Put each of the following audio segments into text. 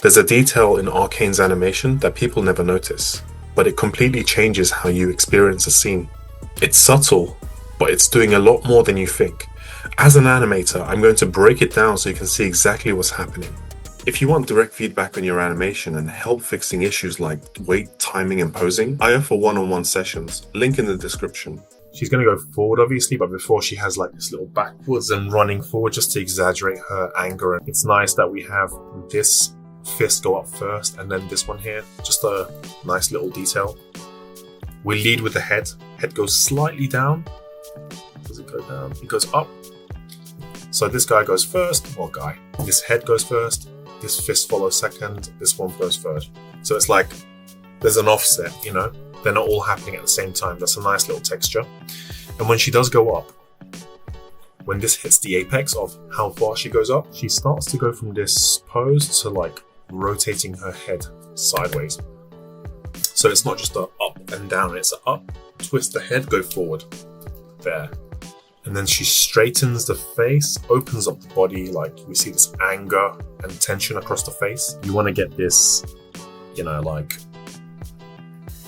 There's a detail in Arcane's animation that people never notice, but it completely changes how you experience a scene. It's subtle, but it's doing a lot more than you think. As an animator, I'm going to break it down so you can see exactly what's happening. If you want direct feedback on your animation and help fixing issues like weight, timing, and posing, I offer one-on-one sessions, link in the description. She's going to go forward obviously, but before she has like this little backwards and running forward just to exaggerate her anger. And it's nice that we have this fist go up first and then this one here, just a nice little detail. We lead with the head. Head goes slightly down. Does it go down? It goes up. So this guy goes first, or guy. This head goes first. This fist follows second, this one goes third. So it's like there's an offset, you know? They're not all happening at the same time. That's a nice little texture. And when she does go up, when this hits the apex of how far she goes up, she starts to go from this pose to like rotating her head sideways. So it's not just a up and down, it's a up, twist the head, go forward. There. And then she straightens the face, opens up the body, like we see this anger and tension across the face. You want to get this, you know, like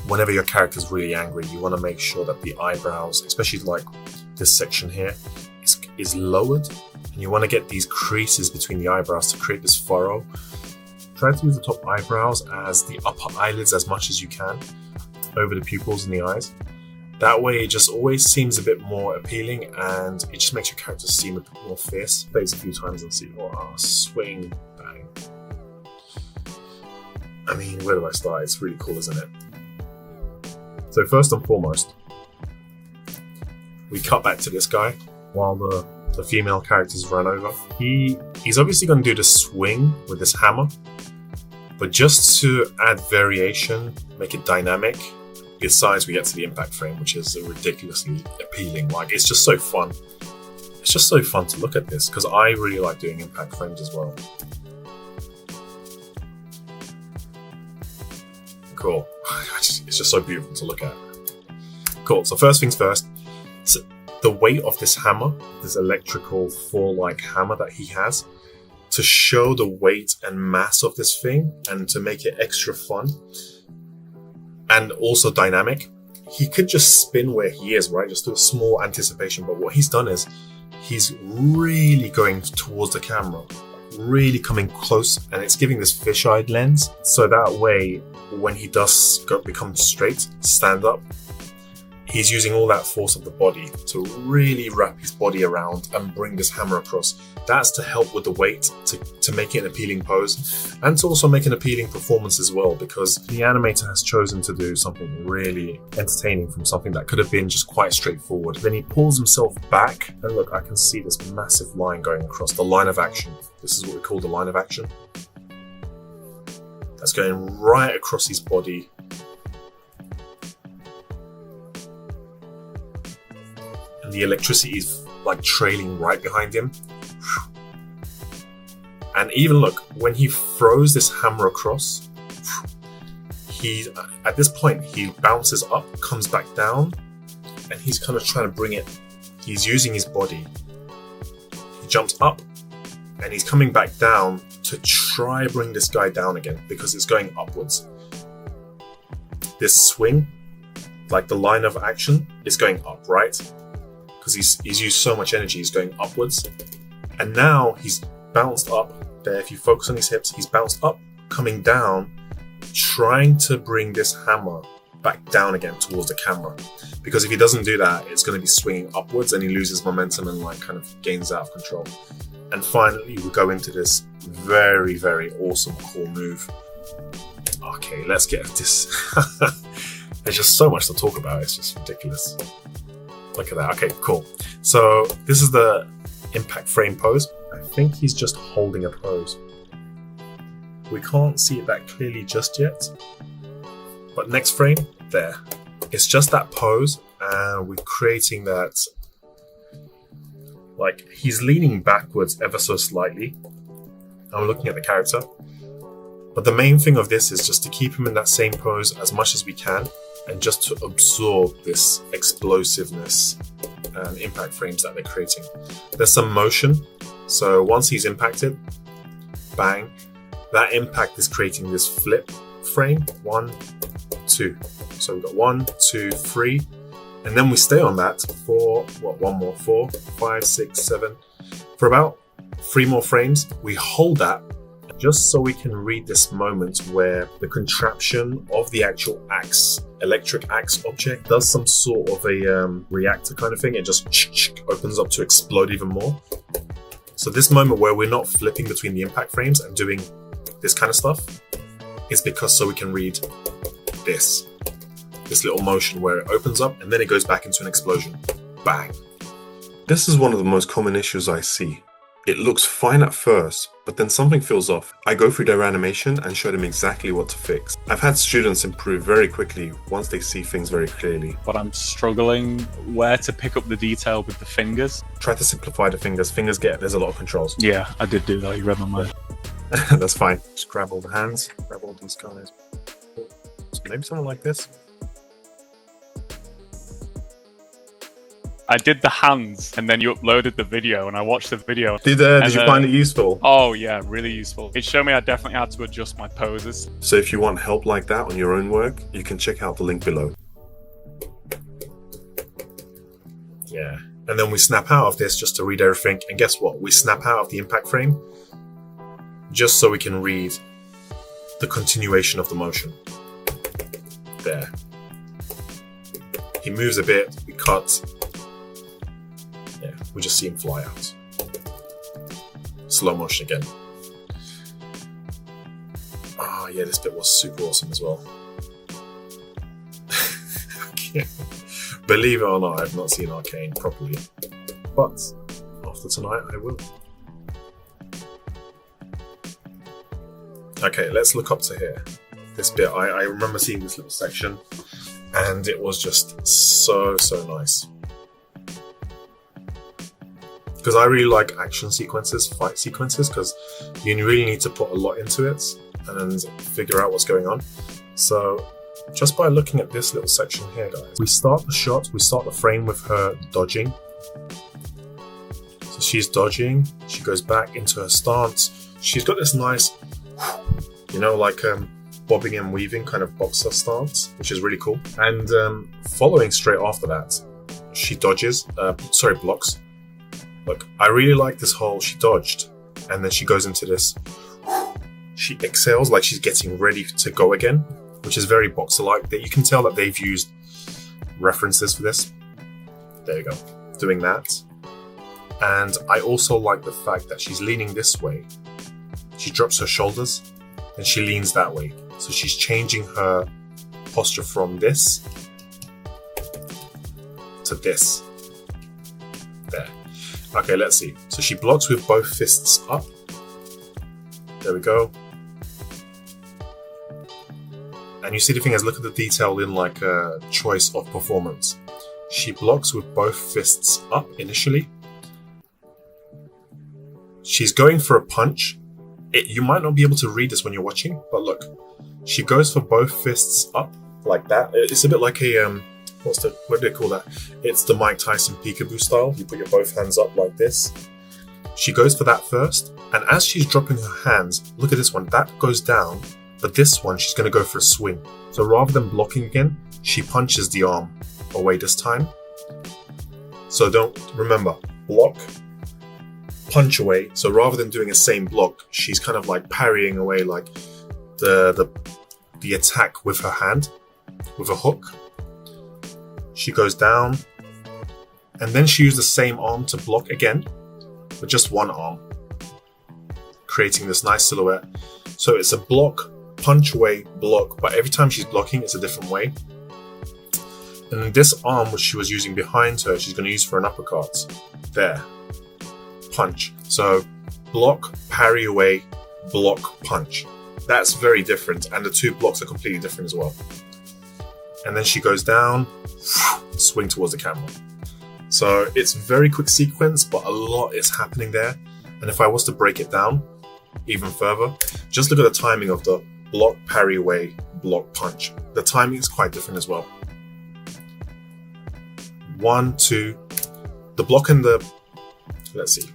whenever your character's really angry, you want to make sure that the eyebrows, especially like this section here, is lowered. And you want to get these creases between the eyebrows to create this furrow. Try to use the top eyebrows as the upper eyelids as much as you can over the pupils and the eyes. That way it just always seems a bit more appealing and it just makes your character seem a bit more fierce. Plays a few times and see, oh, swing, bang. I mean, where do I start? It's really cool, isn't it? So first and foremost, we cut back to this guy while the female characters run over. He's obviously going to do the swing with this hammer, but just to add variation, make it dynamic, besides we get to the impact frame, which is ridiculously appealing. Like, it's just so fun. It's just so fun to look at this because I really like doing impact frames as well. Cool. It's just so beautiful to look at. Cool. So first things first, the weight of this hammer, this electrical Thor-like hammer that he has, to show the weight and mass of this thing and to make it extra fun and also dynamic, he could just spin where he is, right? Just do a small anticipation. But what he's done is he's really going towards the camera, really coming close, and it's giving this fish-eyed lens. So that way, when he does become straight, stand up, he's using all that force of the body to really wrap his body around and bring this hammer across. That's to help with the weight, to make it an appealing pose, and to also make an appealing performance as well, because the animator has chosen to do something really entertaining from something that could have been just quite straightforward. Then he pulls himself back, and look, I can see this massive line going across, the line of action. This is what we call the line of action. That's going right across his body. And the electricity is like trailing right behind him. And even look, when he throws this hammer across, at this point, he bounces up, comes back down, and he's kind of trying to bring it. He's using his body. He jumps up, and he's coming back down to try bring this guy down again because it's going upwards. This swing, like the line of action, is going up, right? Because he's used so much energy, he's going upwards. And now he's bounced up there. If you focus on his hips, he's bounced up, coming down, trying to bring this hammer back down again towards the camera. Because if he doesn't do that, it's going to be swinging upwards and he loses momentum and like kind of gains out of control. And finally, we go into this very, very awesome, cool move. Okay, let's get this. There's just so much to talk about. It's just ridiculous. Look at that. Okay, cool. So this is the impact frame pose. I think he's just holding a pose. We can't see it that clearly just yet. But next frame, there. It's just that pose, and we're creating that. Like, he's leaning backwards ever so slightly. I'm looking at the character. But the main thing of this is just to keep him in that same pose as much as we can, and just to absorb this explosiveness and impact frames that they're creating. There's some motion. So once he's impacted, bang, That impact is creating this flip frame, 1, 2. So we've got 1, 2, 3, and then we stay on that for, what, one more, 4, 5, 6, 7, for about 3 more frames. We hold that just so we can read this moment where the contraption of the actual axe, electric axe object, does some sort of a reactor kind of thing. It just opens up to explode even more. So this moment where we're not flipping between the impact frames and doing this kind of stuff is because so we can read this little motion where it opens up and then it goes back into an explosion. Bang. This is one of the most common issues I see. It looks fine at first, but then something feels off. I go through their animation and show them exactly what to fix. I've had students improve very quickly once they see things very clearly. But I'm struggling where to pick up the detail with the fingers. Try to simplify the fingers. There's a lot of controls. Yeah, I did do that. You read my mind. That's fine. Just grab all the hands, grab all these guys. So maybe something like this. I did the hands and then you uploaded the video and I watched the video. Did you find it useful? Oh yeah, really useful. It showed me I definitely had to adjust my poses. So if you want help like that on your own work, you can check out the link below. Yeah. And then we snap out of this just to read everything. And guess what? We snap out of the impact frame just so we can read the continuation of the motion. There. He moves a bit, we cut. Yeah, we just see him fly out. Slow motion again. Ah, yeah, this bit was super awesome as well. Believe it or not, I've not seen Arcane properly. But after tonight, I will. Okay, let's look up to here. This bit, I remember seeing this little section, and it was just so nice. Because I really like action sequences, fight sequences, because you really need to put a lot into it and figure out what's going on. So just by looking at this little section here, guys, we start the shot, we start the frame with her dodging. So she's dodging, she goes back into her stance. She's got this nice, you know, like bobbing and weaving kind of boxer stance, which is really cool. And following straight after that, she blocks. Look, I really like this whole, she dodged, and then she goes into this, she exhales like she's getting ready to go again, which is very boxer-like. That you can tell that they've used references for this. There you go, doing that. And I also like the fact that she's leaning this way. She drops her shoulders, and she leans that way. So she's changing her posture from this to this. There. Okay, let's see. So she blocks with both fists up. There we go. And you see the thing is, look at the detail in like a choice of performance. She blocks with both fists up initially. She's going for a punch. You might not be able to read this when you're watching, but look. She goes for both fists up like that. It's a bit like a what do they call that? It's the Mike Tyson peekaboo style. You put your both hands up like this. She goes for that first, and as she's dropping her hands, look at this one, that goes down, but this one, she's going to go for a swing. So rather than blocking again, she punches the arm away this time. So remember, block, punch away. So rather than doing a same block, she's kind of like parrying away like the attack with her hand, with a hook. She goes down, and then she used the same arm to block again, with just one arm, creating this nice silhouette. So it's a block, punch away, block, but every time she's blocking, it's a different way. And then this arm, which she was using behind her, she's going to use for an uppercut. There. Punch. So block, parry away, block, punch. That's very different, and the two blocks are completely different as well. And then she goes down, swing towards the camera. So it's a very quick sequence, but a lot is happening there. And if I was to break it down even further, just look at the timing of the block, parry away, block, punch. The timing is quite different as well. 1, 2, the block and the, let's see.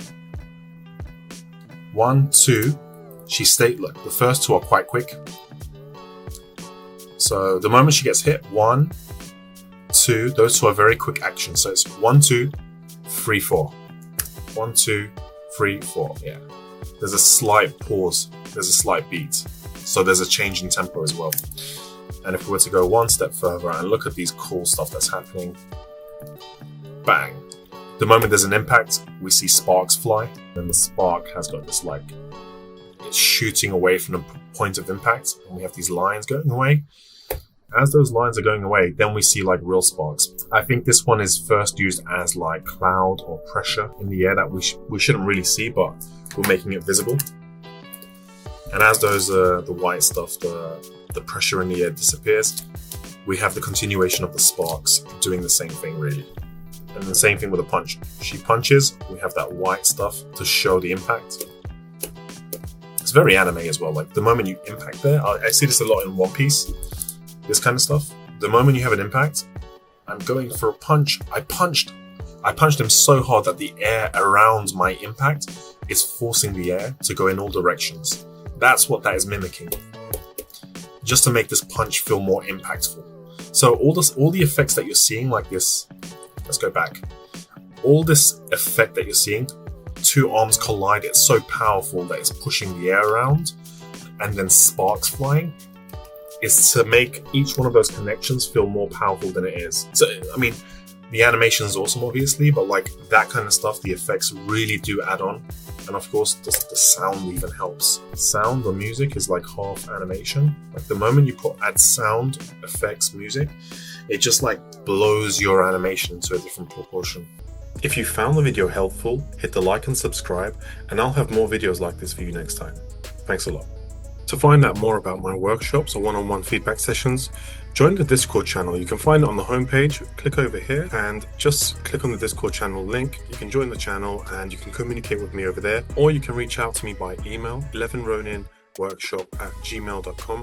1, 2, Look, the first two are quite quick. So the moment she gets hit, 1, 2, those two are very quick actions. So it's 1, 2, 3, 4. 1, 2, 3, 4. Yeah. There's a slight pause. There's a slight beat. So there's a change in tempo as well. And if we were to go one step further and look at these cool stuff that's happening, bang. The moment there's an impact, we see sparks fly. And the spark has got this like, it's shooting away from the point of impact. And we have these lines going away. As those lines are going away, then we see like real sparks. I think this one is first used as like cloud or pressure in the air that we shouldn't really see, but we're making it visible. And as those the white stuff, the pressure in the air disappears, we have the continuation of the sparks doing the same thing really. And the same thing with a punch. She punches, we have that white stuff to show the impact. It's very anime as well. Like the moment you impact there, I see this a lot in One Piece. This kind of stuff. The moment you have an impact, I'm going for a punch. I punched him so hard that the air around my impact is forcing the air to go in all directions. That's what that is mimicking. Just to make this punch feel more impactful. So all the effects that you're seeing like this, let's go back. All this effect that you're seeing, two arms collide, it's so powerful that it's pushing the air around and then sparks flying. Is to make each one of those connections feel more powerful than it is. So, I mean, the animation is awesome, obviously, but like that kind of stuff, the effects really do add on. And of course, the sound even helps. Sound or music is like half animation. Like the moment you add sound, effects, music, it just like blows your animation into a different proportion. If you found the video helpful, hit the like and subscribe, and I'll have more videos like this for you next time. Thanks a lot. To find out more about my workshops or one-on-one feedback sessions, join the Discord channel. You can find it on the homepage. Click over here and just click on the Discord channel link. You can join the channel and you can communicate with me over there, or you can reach out to me by email, 11roninworkshop@gmail.com.